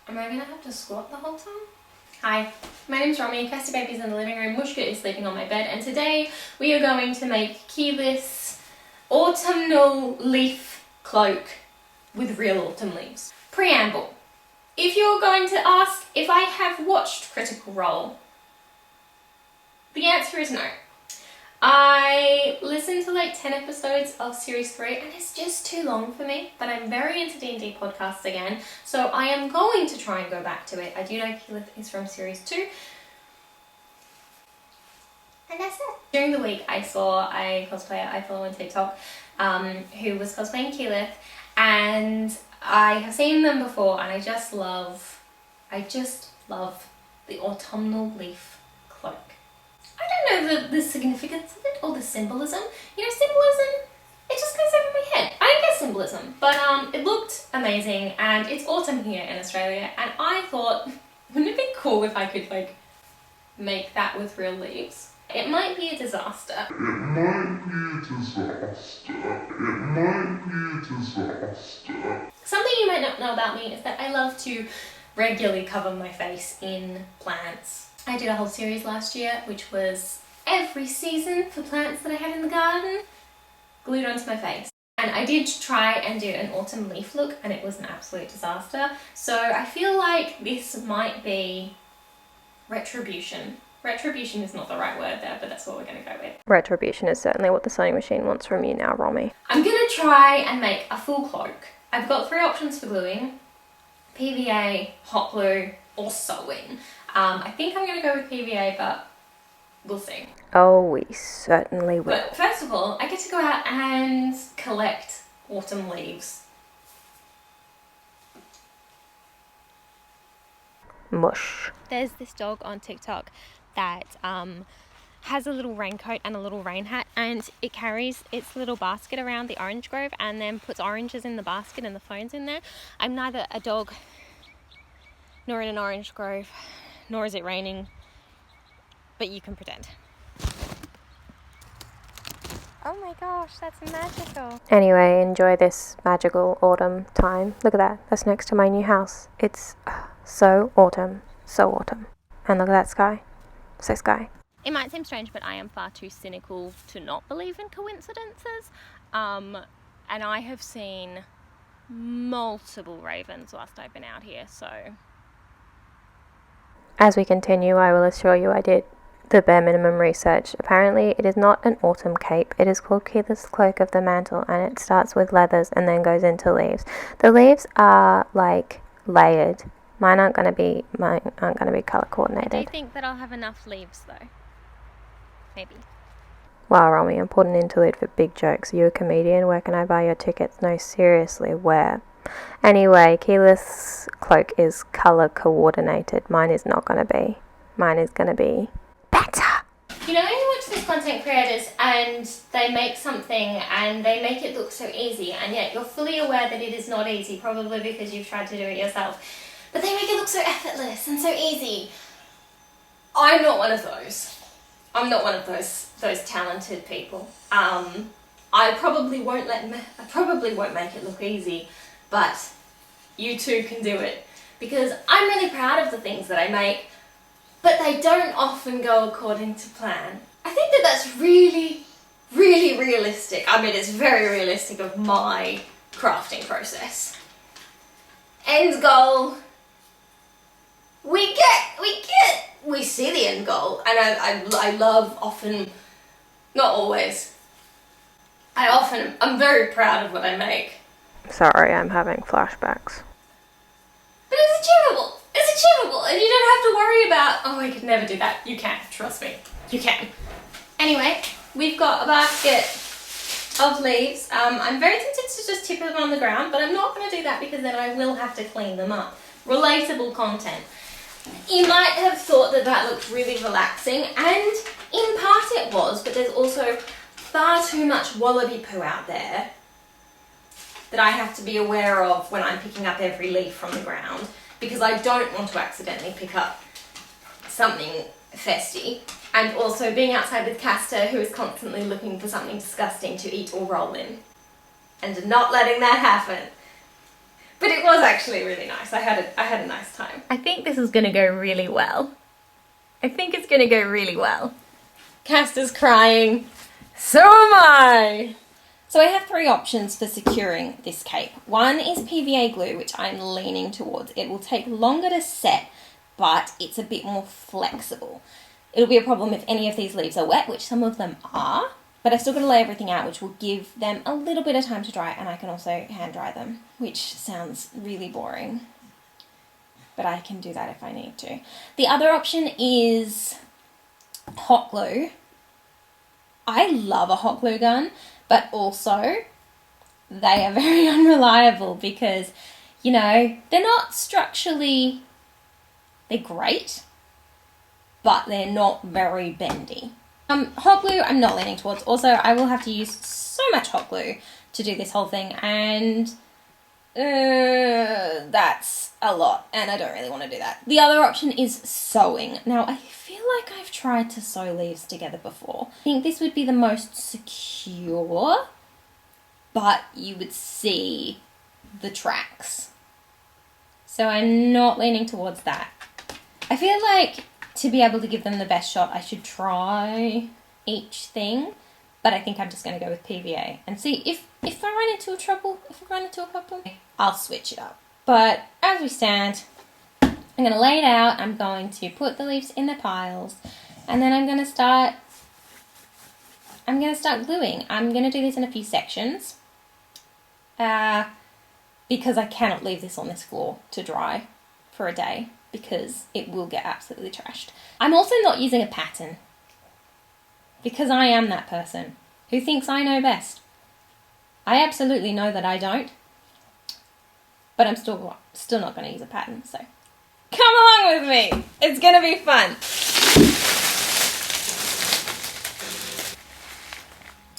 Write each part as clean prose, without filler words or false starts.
Am I gonna have to squat the whole time? Hi, my name's Romy, Kirsty Baby's in the living room, Mushka is sleeping on my bed, and today we are going to make Keyleth's autumnal leaf cloak with real autumn leaves. Preamble. If you're going to ask if I have watched Critical Role, the answer is no. I listened to like 10 episodes of series 3 and it's just too long for me, but I'm very into D&D podcasts again, so I am going to try and go back to it. I do know Keyleth is from series 2. And that's it. During the week I saw a cosplayer I follow on TikTok who was cosplaying Keyleth, and I have seen them before and I just love the autumnal leaf cloak. I don't know the significance of it or the symbolism. You know, symbolism, it just goes over my head. I don't get symbolism, but it looked amazing, and it's autumn here in Australia, and I thought, wouldn't it be cool if I could like make that with real leaves? It might be a disaster. Something you might not know about me is that I love to regularly cover my face in plants. I did a whole series last year, which was every season for plants that I had in the garden, glued onto my face. And I did try and do an autumn leaf look, and it was an absolute disaster. So I feel like this might be retribution. Retribution is not the right word there, but that's what we're going to go with. Retribution is certainly what the sewing machine wants from you now, Romy. I'm going to try and make a full cloak. I've got 3 options for gluing: PVA, hot glue, or sewing. I think I'm going to go with PVA, but we'll see. Oh, we certainly will. But first of all, I get to go out and collect autumn leaves. Mush. There's this dog on TikTok that has a little raincoat and a little rain hat, and it carries its little basket around the orange grove and then puts oranges in the basket and the phone's in there. I'm neither a dog nor in an orange grove, nor is it raining, but you can pretend. Oh my gosh, that's magical. Anyway, enjoy this magical autumn time. Look at that. That's next to my new house. It's so autumn. So autumn. And look at that sky. So sky. It might seem strange, but I am far too cynical to not believe in coincidences. And I have seen multiple ravens whilst I've been out here, so... As we continue, I will assure you I did the bare minimum research. Apparently, it is not an autumn cape. It is called Keyleth's Cloak of the Mantle, and it starts with leathers and then goes into leaves. The leaves are like layered. Mine aren't going to be color coordinated. I do think that I'll have enough leaves though. Maybe. Wow, Romy, I'm putting an interlude for big jokes. Are you a comedian? Where can I buy your tickets? No, seriously, where? Anyway, Keyleth's cloak is color coordinated. Mine is not going to be. Mine is going to be better. You know when you watch these content creators and they make something and they make it look so easy, and yet you're fully aware that it is not easy, probably because you've tried to do it yourself, but they make it look so effortless and so easy. I'm not one of those. I'm not one of those talented people. I probably won't make it look easy, but you too can do it, because I'm really proud of the things that I make, but they don't often go according to plan. I think that that's really, really realistic. I mean, it's very realistic of my crafting process. End goal. We see the end goal, and I love often, not always. I'm very proud of what I make. Sorry, I'm having flashbacks. But it's achievable. It's achievable, and you don't have to worry about, oh, I could never do that. You can, trust me. You can. Anyway, we've got a basket of leaves. I'm very tempted to just tip them on the ground, but I'm not going to do that because then I will have to clean them up. Relatable content. You might have thought that that looked really relaxing, and in part it was, but there's also far too much wallaby poo out there that I have to be aware of when I'm picking up every leaf from the ground, because I don't want to accidentally pick up something festy. And also being outside with Castor, who is constantly looking for something disgusting to eat or roll in, and not letting that happen. But it was actually really nice. I had a nice time. I think this is gonna go really well. I think it's gonna go really well. Castor's crying. So am I. So I have 3 options for securing this cape. One is PVA glue, which I'm leaning towards. It will take longer to set, but it's a bit more flexible. It'll be a problem if any of these leaves are wet, which some of them are, but I've still got to lay everything out, which will give them a little bit of time to dry, and I can also hand dry them, which sounds really boring, but I can do that if I need to. The other option is hot glue. I love a hot glue gun, but also they are very unreliable because, you know, they're not structurally, they're great, but they're not very bendy. Hot glue I'm not leaning towards. Also, I will have to use so much hot glue to do this whole thing, and that's a lot, and I don't really want to do that. The other option is sewing. Now, I feel like I've tried to sew leaves together before. I think this would be the most secure, but you would see the tracks. So I'm not leaning towards that. I feel like to be able to give them the best shot, I should try each thing, but I think I'm just going to go with PVA and see if I run into a trouble, if I run into a problem, I'll switch it up. But as we stand, I'm going to lay it out, I'm going to put the leaves in their piles, and then I'm going to start gluing. I'm going to do this in a few sections, because I cannot leave this on this floor to dry for a day, because it will get absolutely trashed. I'm also not using a pattern, because I am that person who thinks I know best. I absolutely know that I don't, but I'm still not going to use a pattern, so come along with me. It's going to be fun.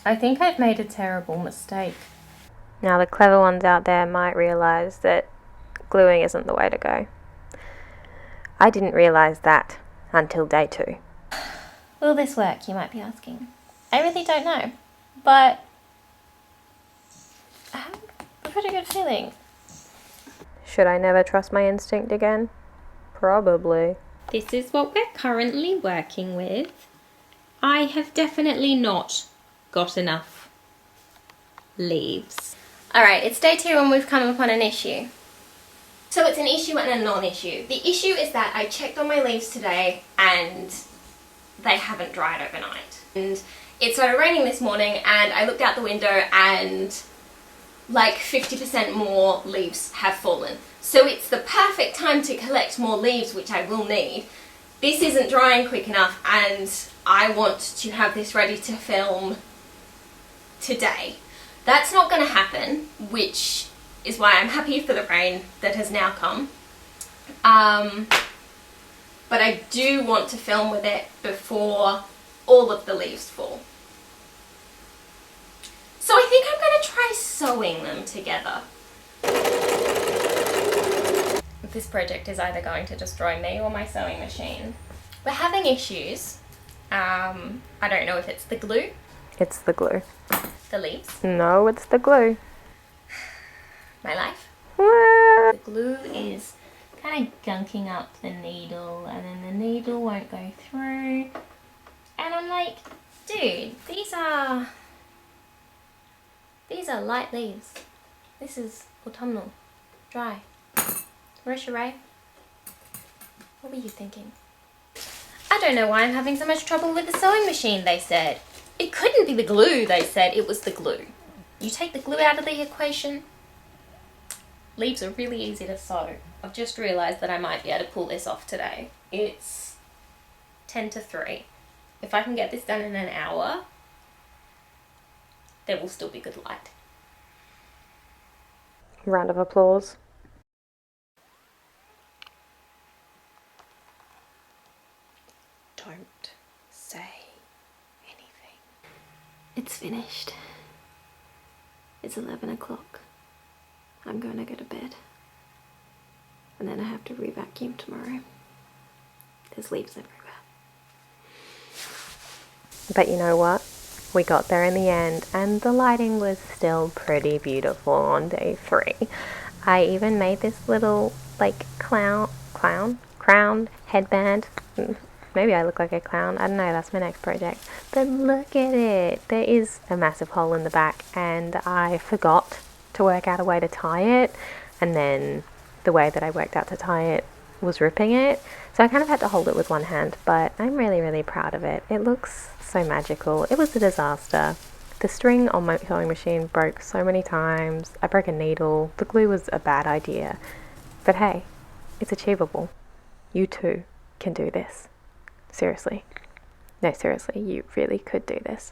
I think I've made a terrible mistake. Now the clever ones out there might realise that gluing isn't the way to go. I didn't realise that until day 2. Will this work, you might be asking? I really don't know, but I have a pretty good feeling. Should I never trust my instinct again? Probably. This is what we're currently working with. I have definitely not got enough leaves. Alright, it's day 2 and we've come upon an issue. So it's an issue and a non-issue. The issue is that I checked on my leaves today and they haven't dried overnight. And it started raining this morning and I looked out the window and like 50% more leaves have fallen. So it's the perfect time to collect more leaves, which I will need. This isn't drying quick enough and I want to have this ready to film today. That's not going to happen, which is why I'm happy for the rain that has now come. But I do want to film with it before all of the leaves fall. So I think I'm going to try sewing them together. This project is either going to destroy me or my sewing machine. We're having issues. I don't know if it's the glue. It's the glue. The leaves. No, it's the glue. My life. What? The glue is kind of gunking up the needle and then the needle won't go through. And I'm like, dude, these are light leaves. This is autumnal. Dry. Marisha Ray, what were you thinking? I don't know why I'm having so much trouble with the sewing machine, they said. It couldn't be the glue, they said. It was the glue. You take the glue out of the equation, leaves are really easy to sew. I've just realised that I might be able to pull this off today. It's 10 to 3. If I can get this done in an hour, there will still be good light. Round of applause. Don't say anything. It's finished. It's 11 o'clock. I'm going to go to bed. And then I have to re-vacuum tomorrow. There's leaves everywhere. But you know what? We got there in the end and the lighting was still pretty beautiful on day 3. I even made this little like crown headband. Maybe I look like a clown. I don't know, that's my next project. But look at it. There is a massive hole in the back and I forgot to work out a way to tie it, and then the way that I worked out to tie it was ripping it. So I kind of had to hold it with one hand, but I'm really, really proud of it. It looks so magical. It was a disaster. The string on my sewing machine broke so many times. I broke a needle. The glue was a bad idea. But hey, it's achievable. You too can do this. Seriously. No, seriously, you really could do this.